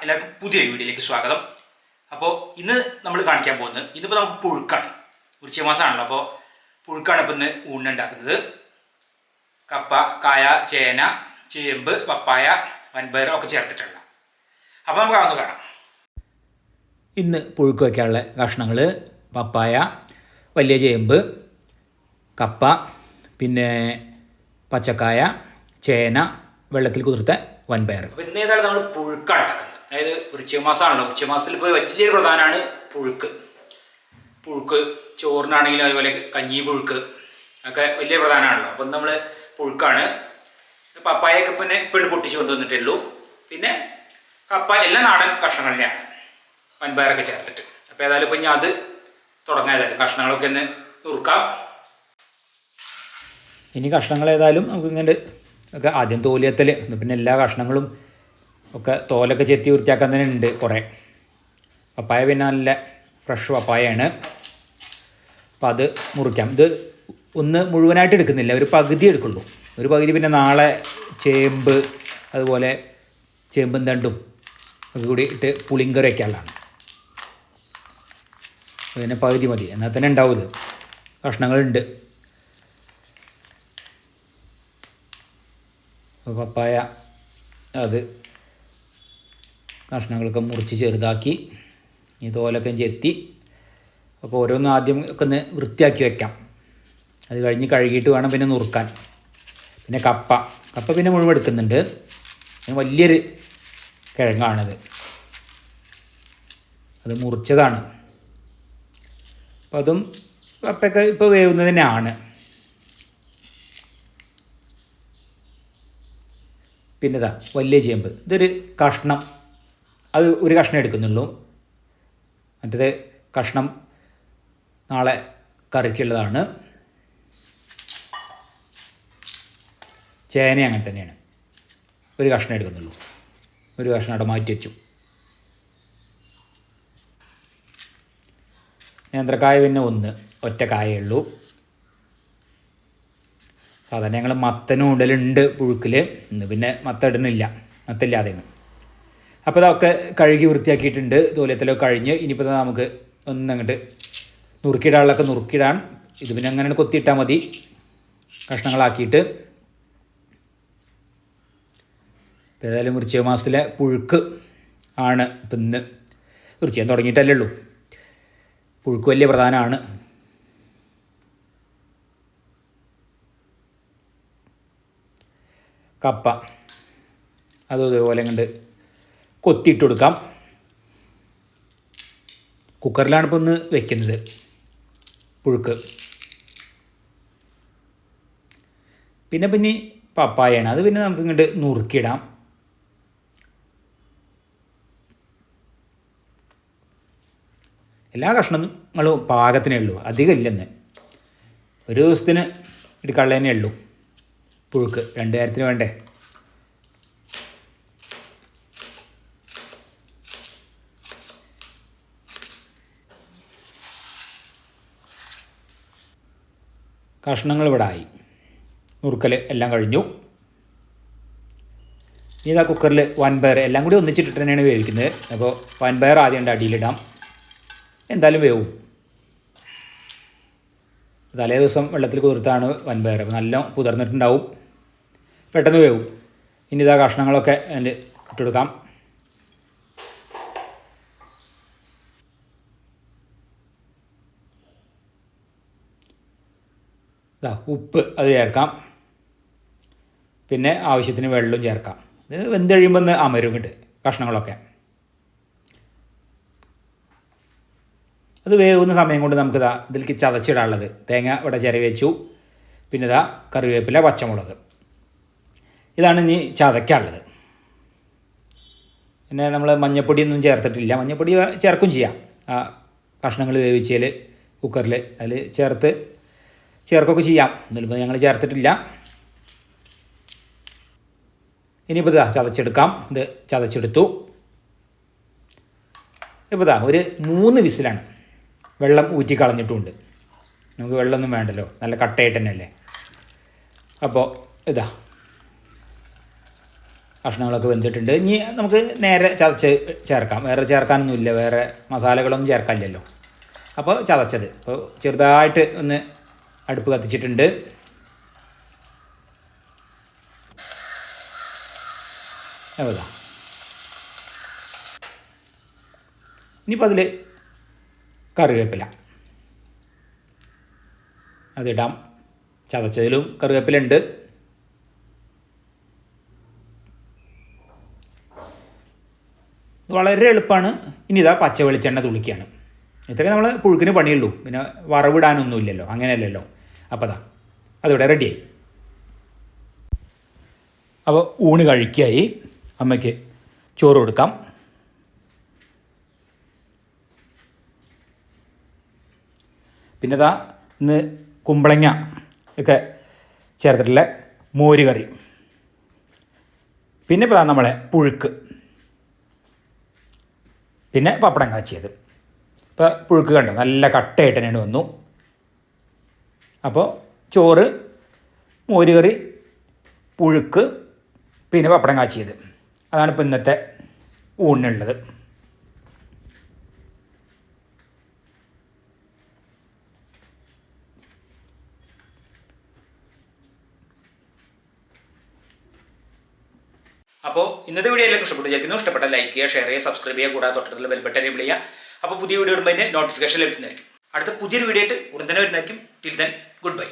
എല്ലാവർക്കും പുതിയൊരു വീഡിയോയിലേക്ക് സ്വാഗതം. അപ്പോൾ ഇന്ന് നമ്മൾ കാണിക്കാൻ പോകുന്നത് ഇന്നിപ്പോൾ നമുക്ക് പുഴുക്കാണ്. വൃശ്ചിക മാസമാണല്ലോ, അപ്പോൾ പുഴുക്കാണ് ഇപ്പോൾ ഇന്ന് ഊണുണ്ടാക്കുന്നത്. കപ്പ, കായ, ചേന, ചേമ്പ്, പപ്പായ, വൻപയർ ഒക്കെ ചേർത്തിട്ടുള്ള. അപ്പോൾ നമുക്ക് അതൊന്ന് കാണാം. ഇന്ന് പുഴുക്ക് വയ്ക്കാനുള്ള കഷ്ണങ്ങൾ പപ്പായ, വലിയ ചേമ്പ്, കപ്പ, പിന്നെ പച്ചക്കായ, ചേന, വെള്ളത്തിൽ കുതിർത്ത വൻപയർ. അപ്പോൾ ഇന്ന് ഏതാണ് നമ്മൾ പുഴുക്കാണ് ഉണ്ടാക്കുന്നത്. അതായത് വൃശ്ചിക മാസമാണല്ലോ, വൃശ്ചിക മാസത്തിൽ ഇപ്പോൾ വലിയൊരു പ്രധാനമാണ് പുഴുക്ക്. പുഴുക്ക് ചോറിനാണെങ്കിലും അതുപോലെ കഞ്ഞി പുഴുക്ക് ഒക്കെ വലിയ പ്രധാനമാണല്ലോ. അപ്പം നമ്മൾ പുഴുക്കാണ്. പപ്പായൊക്കെ പിന്നെ ഇപ്പോഴും പൊട്ടിച്ച് കൊണ്ടുവന്നിട്ടേ ഉള്ളൂ. പിന്നെ കപ്പ എല്ലാ നാടൻ കഷ്ണങ്ങളുടെയാണ്, വൻപയറൊക്കെ ചേർത്തിട്ട്. അപ്പോൾ ഏതായാലും ഇപ്പം ഞാൻ അത് തുടങ്ങാതായാലും കഷ്ണങ്ങളൊക്കെ ഒന്ന് നുറുക്കാം. ഇനി കഷ്ണങ്ങൾ ഏതായാലും നമുക്ക് ഇങ്ങനെ ഒക്കെ ആദ്യം തോലിയത്തൽ, പിന്നെ എല്ലാ കഷ്ണങ്ങളും ഒക്കെ തോലൊക്കെ ചെത്തി വൃത്തിയാക്കാൻ തന്നെ ഉണ്ട് കുറേ. പപ്പായ പിന്നെ നല്ല ഫ്രഷ് പപ്പായയാണ്. അപ്പോൾ അത് മുറിക്കാം. ഇത് ഒന്ന് മുഴുവനായിട്ട് എടുക്കുന്നില്ല, ഒരു പകുതി എടുക്കുള്ളൂ. ഒരു പകുതി പിന്നെ നാളെ ചേമ്പ്, അതുപോലെ ചേമ്പും തണ്ടും ഒക്കെ കൂടി ഇട്ട് പുളിങ്കറി വയ്ക്കാനുള്ളതാണ്. പിന്നെ പകുതി മതി, എന്നാൽ തന്നെ ഉണ്ടാവും. ഇത് കഷ്ണങ്ങളുണ്ട്. പപ്പായ അത് കഷ്ണങ്ങളൊക്കെ മുറിച്ച് ചെറുതാക്കി ഈ തോലൊക്കെ ചെത്തി. അപ്പോൾ ഓരോന്നും ആദ്യം ഒക്കെ ഒന്ന് വൃത്തിയാക്കി വയ്ക്കാം. അത് കഴിഞ്ഞ് കഴുകിയിട്ട് വേണം പിന്നെ നുറുക്കാൻ. പിന്നെ കപ്പ പിന്നെ മുഴുവൻ എടുക്കുന്നുണ്ട്. വലിയൊരു കിഴങ്ങാണത്, അത് മുറിച്ചതാണ്. അപ്പോൾ അതും കപ്പയൊക്കെ ഇപ്പോൾ വേവുന്നത് തന്നെയാണ്. പിന്നെ ഇതാ വലിയ ചേമ്പ്, ഇതൊരു കഷ്ണം, അത് ഒരു കഷ്ണം എടുക്കുന്നുള്ളൂ. മറ്റേത് കഷ്ണം നാളെ കറിക്കുള്ളതാണ്. ചേന അങ്ങനെ തന്നെയാണ്, ഒരു കഷ്ണം എടുക്കുന്നുള്ളൂ. ഒരു കഷ്ണം അവിടെ മാറ്റി വെച്ചു. നേന്ത്രക്കായ പിന്നെ ഒറ്റ കായേ ഉള്ളൂ. സാധാരണ ഞങ്ങൾ മത്തനും ഇടലുണ്ട് പുഴുക്കിൽ. ഇന്ന് പിന്നെ മത്ത ഇടുന്നില്ല, മത്തയില്ലാതെയാണ്. അപ്പോൾ അതൊക്കെ കഴുകി വൃത്തിയാക്കിയിട്ടുണ്ട്. തോലത്തിലൊക്കെ കഴിഞ്ഞ് ഇനിയിപ്പോൾ നമുക്ക് ഒന്നങ്ങോട്ട് നുറുക്കിയിടാനുള്ളതൊക്കെ നുറുക്കിയിടാൻ. ഇത് പിന്നെ അങ്ങനെ കൊത്തിയിട്ടാൽ മതി കഷ്ണങ്ങളാക്കിയിട്ട്. ഏതായാലും വൃശ്ചിക മാസത്തിലെ പുഴുക്ക് ആണ് ഇപ്പം ഇന്ന്. വൃശ്ചികം തുടങ്ങിയിട്ടല്ലേ ഉള്ളൂ. പുഴുക്ക് വലിയ പ്രധാനമാണ്. കപ്പ അതും ഇതുപോലെ കണ്ട് കൊത്തിയിട്ട് കൊടുക്കാം. കുക്കറിലാണ് ഇപ്പോൾ ഒന്ന് വെക്കുന്നത് പുഴുക്ക്. പിന്നെ പപ്പായയാണ്, അത് പിന്നെ നമുക്ക് ഇങ്ങോട്ട് നുറുക്കിയിടാം. എല്ലാ കഷ്ണങ്ങളും പാകത്തിനേ ഉള്ളൂ, അധികം ഇല്ലെന്ന്. ഒരു ദിവസത്തിന് എടുക്കാനുള്ള തന്നെ ഉള്ളൂ പുഴുക്ക്, 2 നേരത്തിന് വേണ്ടേ. കഷ്ണങ്ങൾ ഇവിടെ ആയി, നുറുക്കൽ എല്ലാം കഴിഞ്ഞു. ഇനി ഇതാ കുക്കറിൽ വൻപയർ എല്ലാം കൂടി ഒന്നിച്ചിട്ടിട്ട് തന്നെയാണ് വേവിക്കുന്നത്. അപ്പോൾ വൻപയർ ആദ്യം അടിയിലിടാം, എന്തായാലും വേവും. തലേ ദിവസം വെള്ളത്തിൽ കുതിർത്താണ് വൻപയർ, അപ്പോൾ നല്ല കുതിർന്നിട്ടുണ്ടാവും, പെട്ടെന്ന് വേവും. ഇനി ഇതാ കഷ്ണങ്ങളൊക്കെ അതിൽ ഇട്ടെടുക്കാം. ഉപ്പ് അത് ചേർക്കാം. പിന്നെ ആവശ്യത്തിന് വെള്ളവും ചേർക്കാം. ഇത് വെന്ത് കഴിയുമ്പോൾ ഒന്ന് അമരും കിട്ട് കഷ്ണങ്ങളൊക്കെ. അത് വേവുന്ന സമയം കൊണ്ട് നമുക്ക് ഇതിലേക്ക് ചതച്ചിടാനുള്ളത് തേങ്ങ ഇവിടെ ചിരവി വെച്ചു. പിന്നെ കറിവേപ്പില, പച്ചമുളക്, ഇതാണ് ഇനി ചതയ്ക്കാനുള്ളത്. പിന്നെ നമ്മൾ മഞ്ഞൾപ്പൊടിയൊന്നും ചേർത്തിട്ടില്ല. മഞ്ഞൾപ്പൊടി ചേർക്കും ചെയ്യാം. ആ കഷ്ണങ്ങൾ വേവിച്ചതിൽ കുക്കറിൽ അതിൽ ചേർക്കൊക്കെ ചെയ്യാം. എന്നിട്ടിപ്പോൾ ഞങ്ങൾ ചേർത്തിട്ടില്ല. ഇനിയിപ്പോൾ ചതച്ചെടുക്കാം. ഇത് ചതച്ചെടുത്തു. ഇപ്പോൾ ഒരു 3 വിസിലാണ്. വെള്ളം ഊറ്റി കളഞ്ഞിട്ടുമുണ്ട്. നമുക്ക് വെള്ളമൊന്നും വേണ്ടല്ലോ, നല്ല കട്ടയായിട്ട് തന്നെയല്ലേ. അപ്പോൾ കഷ്ണങ്ങളൊക്കെ വെന്തിട്ടുണ്ട്. ഇനി നമുക്ക് നേരെ ചതച്ച് ചേർക്കാം. വേറെ ചേർക്കാനൊന്നുമില്ല, വേറെ മസാലകളൊന്നും ചേർക്കാനില്ലല്ലോ. അപ്പോൾ ചതച്ചത് അപ്പോൾ ചെറുതായിട്ട് ഒന്ന് അടുപ്പ് കത്തിച്ചിട്ടുണ്ട്. എവിടെ ഇനിയിപ്പോൾ അതിൽ കറിവേപ്പില അതിടാം. ചതച്ചതിലും കറിവേപ്പില ഉണ്ട്. വളരെ എളുപ്പമാണ്. ഇനി ഇതാ പച്ച വെളിച്ചെണ്ണ തുളിക്കുകയാണ്. ഇത്രയും നമ്മൾ പുഴുക്കിന് പണിയുള്ളൂ, പിന്നെ വറവിടാനൊന്നുമില്ലല്ലോ, അങ്ങനെയല്ലല്ലോ. അപ്പോൾ അതാ അതിവിടെ റെഡിയായി. അപ്പോൾ ഊണ് കഴിക്കായി. അമ്മയ്ക്ക് ചോറ് കൊടുക്കാം. പിന്നെ ഇതാ ഇന്ന് കുമ്പളങ്ങ ഒക്കെ ചേർത്തിട്ടുള്ള മോര് കറി. പിന്നെ ഇപ്പോൾ നമ്മളെ പുഴുക്ക്, പിന്നെ പപ്പടം കാച്ചിയത്. ഇപ്പോൾ പുഴുക്ക് കണ്ടോ നല്ല കട്ടയായിട്ട് തന്നെയാണ് വന്നു. അപ്പോൾ ചോറ്, മോര് കറി, പുഴുക്ക്, പിന്നെ പപ്പടം കാച്ചിയത്. അതാണ് ഇപ്പോൾ ഇന്നത്തെ ഊണിനുള്ളത്. അപ്പോൾ ഇന്നത്തെ വീഡിയോ എല്ലാവർക്കും ഇഷ്ടപ്പെട്ടു വിചാരിക്കുന്നു. ഇഷ്ടപ്പെട്ട ലൈക്ക് ചെയ്യുക, ഷെയർ ചെയ്യുക, സബ്സ്ക്രൈബ് ചെയ്യുക, കൂടാതെ തൊട്ടടുത്തുള്ള ബെൽ ബട്ടൺ എനേബിൾ ചെയ്യുക. അപ്പോൾ പുതിയ വീഡിയോ ഇടുമ്പോൾ നോട്ടിഫിക്കേഷൻ ലഭിക്കുന്നതായിരിക്കും. അടുത്ത പുതിയൊരു വീഡിയോ ആയിട്ട് ഉടൻ തന്നെ വരുന്നതായിരിക്കും. Till then good bye.